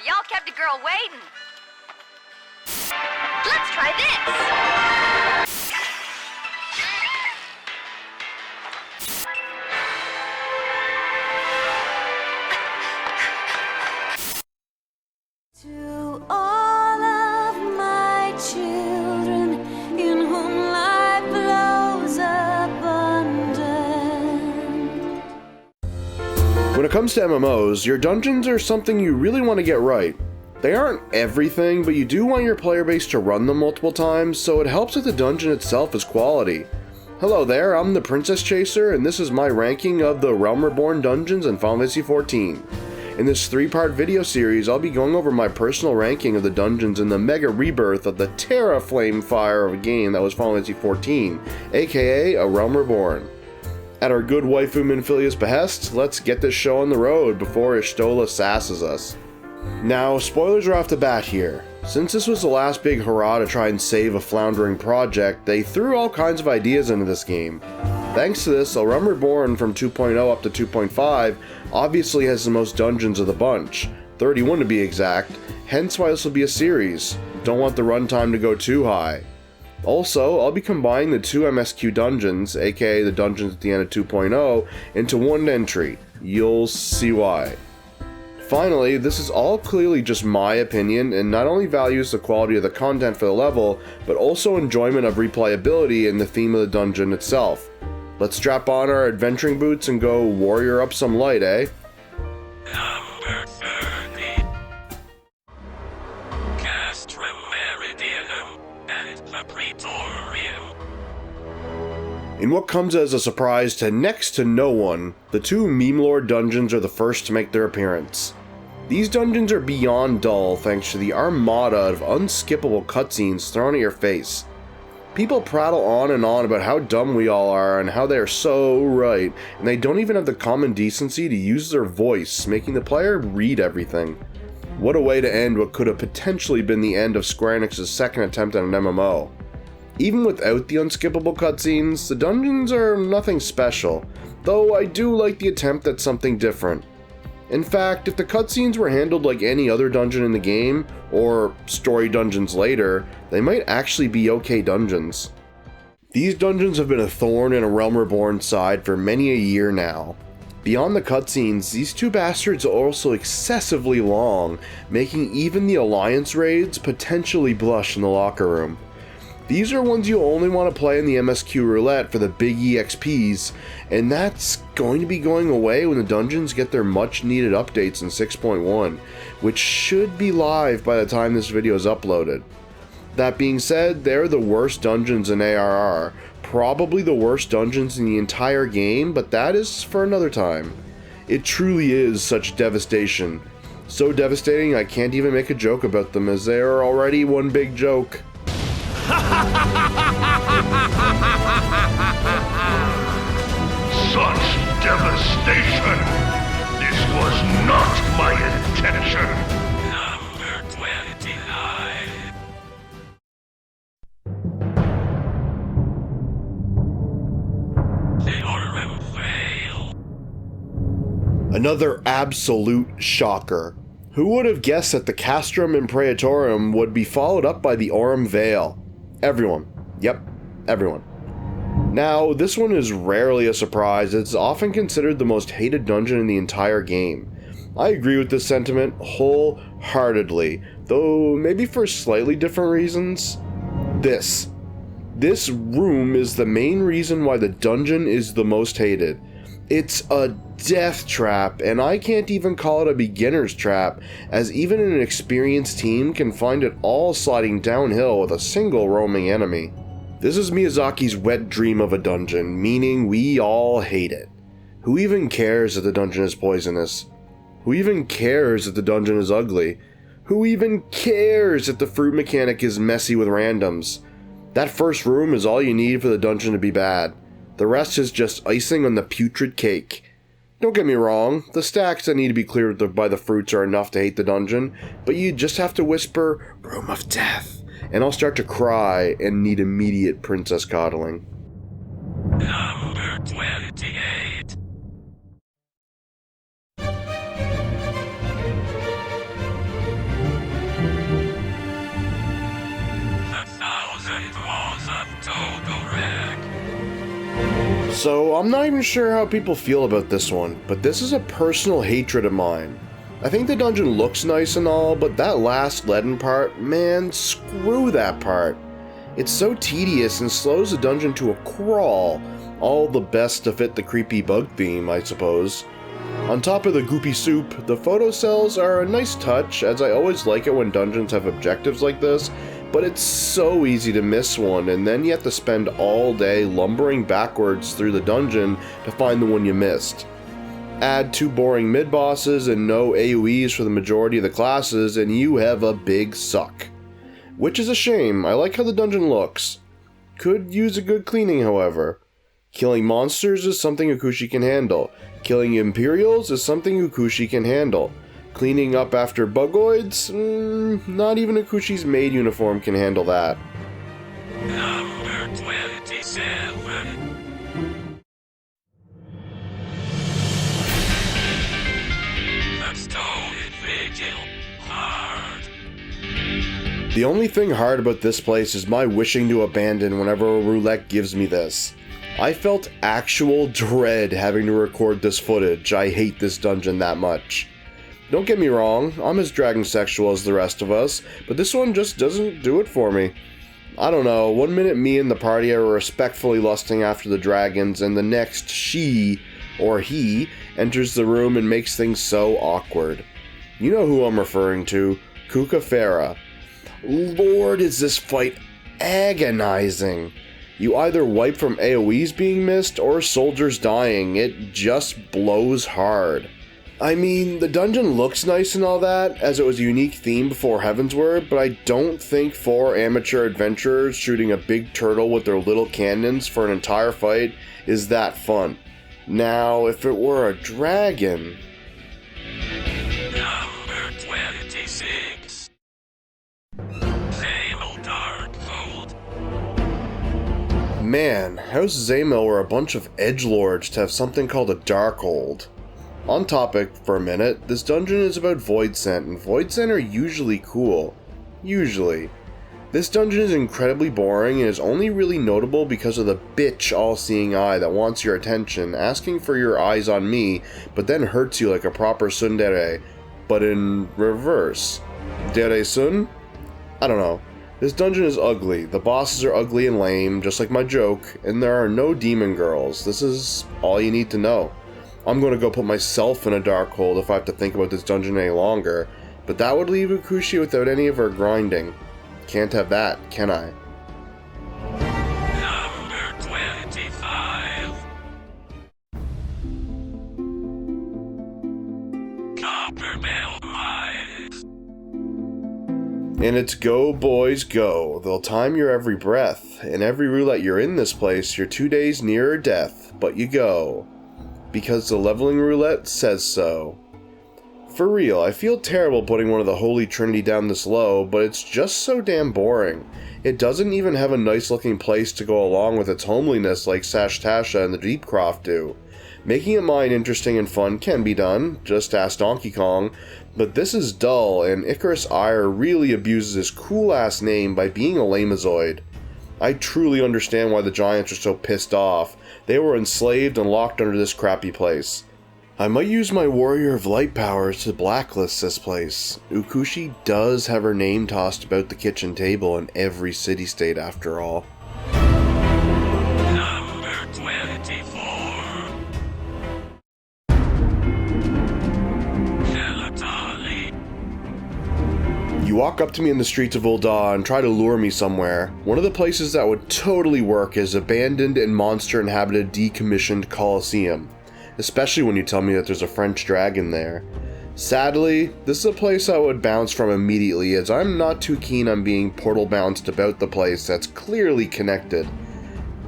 y'all kept a girl waiting. Let's try this. To all of my children in whom life flows abundant. When it comes to MMOs, your dungeons are something you really want to get right. They aren't everything, but you do want your player base to run them multiple times, so it helps that the dungeon itself is quality. Hello there, I'm the Princess Chaser, and this is my ranking of the Realm Reborn dungeons in Final Fantasy XIV. In this 3-part video series, I'll be going over my personal ranking of the dungeons in the mega rebirth of the Terra Flame Fire of a game that was Final Fantasy XIV, aka A Realm Reborn. At our good waifu Minfilia's behest, let's get this show on the road before Ishtola sasses us. Now, spoilers are off the bat here. Since this was the last big hurrah to try and save a floundering project, they threw all kinds of ideas into this game. Thanks to this, A Realm Reborn from 2.0 up to 2.5 obviously has the most dungeons of the bunch, 31 to be exact, hence why this will be a series. Don't want the runtime to go too high. Also, I'll be combining the 2 MSQ dungeons, aka the dungeons at the end of 2.0, into one entry. You'll see why. Finally, this is all clearly just my opinion, and not only values the quality of the content for the level, but also enjoyment of replayability and the theme of the dungeon itself. Let's strap on our adventuring boots and go warrior up some light, eh? Number 30. Castro Meridianum and Praetorium. In what comes as a surprise to next to no one, the 2 Meme Lord dungeons are the first to make their appearance. These dungeons are beyond dull thanks to the armada of unskippable cutscenes thrown at your face. People prattle on and on about how dumb we all are and how they are so right, and they don't even have the common decency to use their voice, making the player read everything. What a way to end what could have potentially been the end of Square Enix's second attempt at an MMO. Even without the unskippable cutscenes, the dungeons are nothing special, though I do like the attempt at something different. In fact, if the cutscenes were handled like any other dungeon in the game, or story dungeons later, they might actually be okay dungeons. These dungeons have been a thorn in A Realm Reborn's side for many a year now. Beyond the cutscenes, these 2 bastards are also excessively long, making even the Alliance raids potentially blush in the locker room. These are ones you only want to play in the MSQ roulette for the big EXPs, and that's going to be going away when the dungeons get their much needed updates in 6.1, which should be live by the time this video is uploaded. That being said, they're the worst dungeons in ARR, probably the worst dungeons in the entire game, but that is for another time. It truly is such devastation. So devastating I can't even make a joke about them, as they are already one big joke. Such devastation! This was not my intention! Number 29. The Orem fail. Another absolute shocker. Who would have guessed that the Castrum and Praetorium would be followed up by the Orem Vale? Everyone. Yep, everyone. Now, this one is rarely a surprise. It's often considered the most hated dungeon in the entire game. I agree with this sentiment wholeheartedly, though maybe for slightly different reasons. This room is the main reason why the dungeon is the most hated. It's a death trap, and I can't even call it a beginner's trap, as even an experienced team can find it all sliding downhill with a single roaming enemy. This is Miyazaki's wet dream of a dungeon, meaning we all hate it. Who even cares that the dungeon is poisonous? Who even cares that the dungeon is ugly? Who even cares that the fruit mechanic is messy with randoms? That first room is all you need for the dungeon to be bad. The rest is just icing on the putrid cake. Don't get me wrong, the stacks that need to be cleared by the fruits are enough to hate the dungeon, but you just have to whisper, "Room of Death," and I'll start to cry and need immediate princess coddling. Number 28. So I'm not even sure how people feel about this one, but this is a personal hatred of mine. I think the dungeon looks nice and all, but that last leaden part, man, screw that part. It's so tedious and slows the dungeon to a crawl, all the best to fit the creepy bug theme, I suppose. On top of the goopy soup, the photo cells are a nice touch, as I always like it when dungeons have objectives like this, but it's so easy to miss one, and then you have to spend all day lumbering backwards through the dungeon to find the one you missed. Add 2 boring mid-bosses and no AoEs for the majority of the classes, and you have a big suck. Which is a shame. I like how the dungeon looks. Could use a good cleaning, however. Killing monsters is something Ukushi can handle. Killing Imperials is something Ukushi can handle. Cleaning up after bugoids? Not even Ukushi's maid uniform can handle that. Number 27. The Stone Vigil. Hard. The only thing hard about this place is my wishing to abandon whenever a roulette gives me this. I felt actual dread having to record this footage. I hate this dungeon that much. Don't get me wrong, I'm as dragon sexual as the rest of us, but this one just doesn't do it for me. I don't know, one minute me and the party are respectfully lusting after the dragons, and the next she, or he, enters the room and makes things so awkward. You know who I'm referring to, Kukafera. Lord, is this fight agonizing. You either wipe from AoEs being missed or soldiers dying. It just blows hard. I mean, the dungeon looks nice and all that, as it was a unique theme before Heavensward, but I don't think 4 amateur adventurers shooting a big turtle with their little cannons for an entire fight is that fun. Now, if it were a dragon... Number 26. Zamel Darkhold. Man, how's Zamel were a bunch of edgelords to have something called a Darkhold? On topic for a minute, this dungeon is about Voidsent, and Voidsent are usually cool. Usually. This dungeon is incredibly boring and is only really notable because of the bitch all-seeing eye that wants your attention, asking for your eyes on me, but then hurts you like a proper tsundere, but in reverse. Dere-sun? I don't know. This dungeon is ugly, the bosses are ugly and lame, just like my joke, and there are no demon girls. This is all you need to know. I'm going to go put myself in a Darkhold if I have to think about this dungeon any longer, but that would leave Ukushi without any of her grinding. Can't have that, can I? Number 25. Copperbell Mines. And it's go, boys, go. They'll time your every breath. In every roulette you're in this place, you're 2 days nearer death, but you go. Because the leveling roulette says so. For real, I feel terrible putting one of the Holy Trinity down this low, but it's just so damn boring. It doesn't even have a nice looking place to go along with its homeliness like Sashtasha and the Deepcroft do. Making it mine interesting and fun can be done, just ask Donkey Kong, but this is dull, and Icarus Ire really abuses his cool ass name by being a lamazoid. I truly understand why the Giants are so pissed off. They were enslaved and locked under this crappy place. I might use my Warrior of Light powers to blacklist this place. Ukushi does have her name tossed about the kitchen table in every city-state after all. Number 24. Helatali. You walk up to me in the streets of Ul'dah and try to lure me somewhere. One of the places that would totally work is abandoned and monster-inhabited decommissioned Colosseum. Especially when you tell me that there's a French dragon there. Sadly, this is a place I would bounce from immediately, as I'm not too keen on being portal bounced about the place that's clearly connected.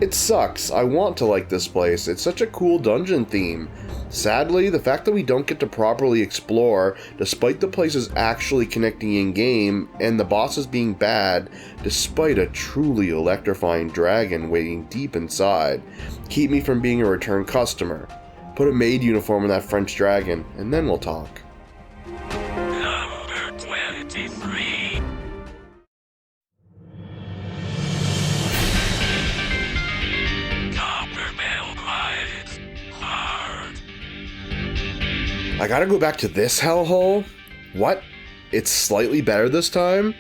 It sucks, I want to like this place, it's such a cool dungeon theme. Sadly, the fact that we don't get to properly explore, despite the places actually connecting in-game, and the bosses being bad, despite a truly electrifying dragon waiting deep inside, keep me from being a return customer. Put a maid uniform in that French dragon, and then we'll talk. Number 23. Copperbell Mines. I gotta go back to this hellhole? What? It's slightly better this time?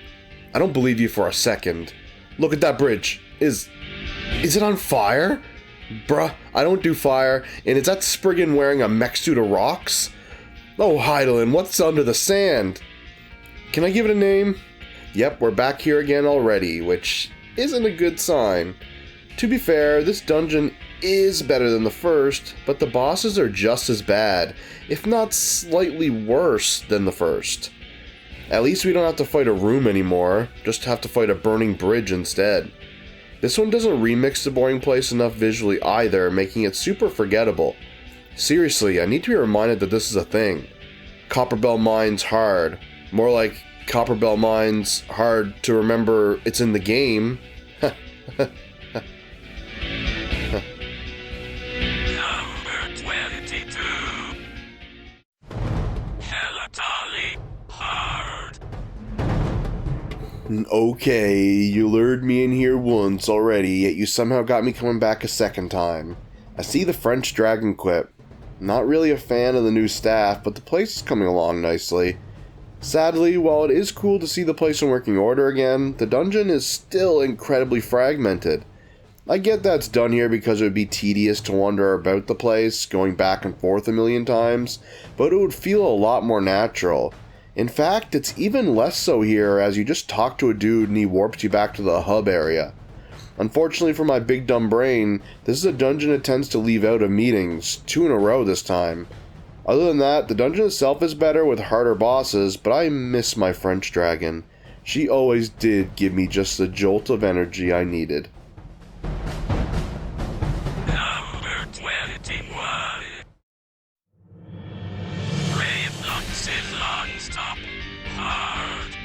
I don't believe you for a second. Look at that bridge. Is it on fire? Bruh, I don't do fire, and is that Spriggan wearing a mech suit of rocks? Oh, Heidelin, what's under the sand? Can I give it a name? Yep, we're back here again already, which isn't a good sign. To be fair, this dungeon is better than the first, but the bosses are just as bad, if not slightly worse than the first. At least we don't have to fight a room anymore, just have to fight a burning bridge instead. This one doesn't remix the boring place enough visually either, making it super forgettable. Seriously, I need to be reminded that this is a thing. Copperbell Mines hard. More like Copperbell Mines hard to remember it's in the game. Number 22. Helatali hard. Okay, you lured me in here once already, yet you somehow got me coming back a second time. I see the French dragon quip. Not really a fan of the new staff, but the place is coming along nicely. Sadly, while it is cool to see the place in working order again, the dungeon is still incredibly fragmented. I get that's done here because it would be tedious to wander about the place, going back and forth a million times, but it would feel a lot more natural. In fact, it's even less so here as you just talk to a dude and he warps you back to the hub area. Unfortunately for my big dumb brain, this is a dungeon it tends to leave out of meetings, 2 in a row this time. Other than that, the dungeon itself is better with harder bosses, but I miss my French dragon. She always did give me just the jolt of energy I needed. Number 21. Brave non-stop hard.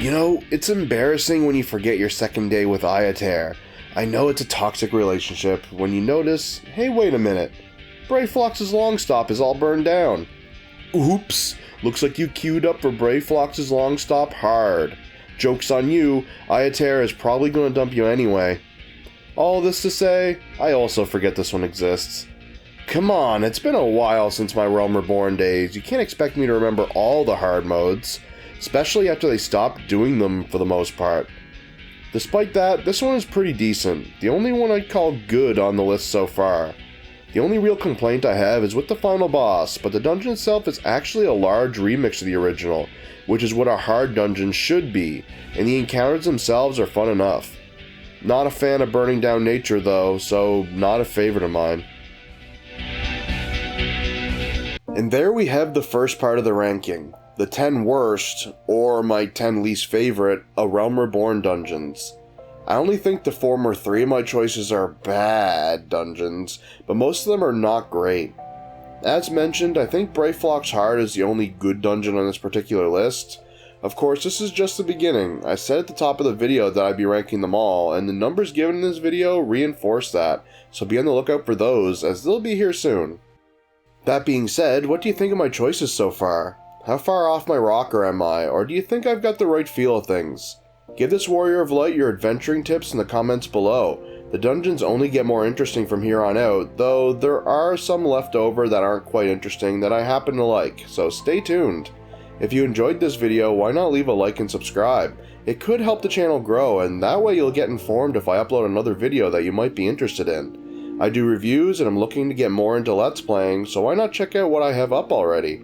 You know, it's embarrassing when you forget your second day with Ayater. I know it's a toxic relationship when you notice, hey, wait a minute, Brayflox's Longstop is all burned down. Oops, looks like you queued up for Brayflox's Longstop hard. Joke's on you, Ayater is probably going to dump you anyway. All this to say, I also forget this one exists. Come on, it's been a while since my Realm Reborn days, you can't expect me to remember all the hard modes. Especially after they stopped doing them for the most part. Despite that, this one is pretty decent, the only one I'd call good on the list so far. The only real complaint I have is with the final boss, but the dungeon itself is actually a large remix of the original, which is what a hard dungeon should be, and the encounters themselves are fun enough. Not a fan of burning down nature though, so not a favorite of mine. And there we have the first part of the ranking. The 10 worst, or my 10 least favorite, A Realm Reborn dungeons. I only think the former 3 of my choices are bad dungeons, but most of them are not great. As mentioned, I think Brayflox Hard is the only good dungeon on this particular list. Of course, this is just the beginning. I said at the top of the video that I'd be ranking them all, and the numbers given in this video reinforce that, so be on the lookout for those, as they'll be here soon. That being said, what do you think of my choices so far? How far off my rocker am I, or do you think I've got the right feel of things? Give this Warrior of Light your adventuring tips in the comments below. The dungeons only get more interesting from here on out, though there are some left over that aren't quite interesting that I happen to like, so stay tuned. If you enjoyed this video, why not leave a like and subscribe? It could help the channel grow, and that way you'll get informed if I upload another video that you might be interested in. I do reviews and I'm looking to get more into Let's Playing, so why not check out what I have up already?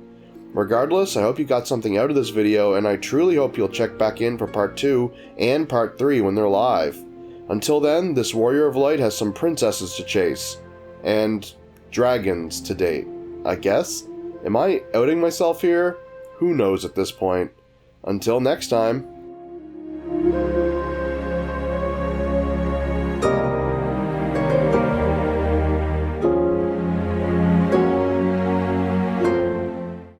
Regardless, I hope you got something out of this video, and I truly hope you'll check back in for part 2 and part 3 when they're live. Until then, this Warrior of Light has some princesses to chase. And dragons to date, I guess? Am I outing myself here? Who knows at this point. Until next time.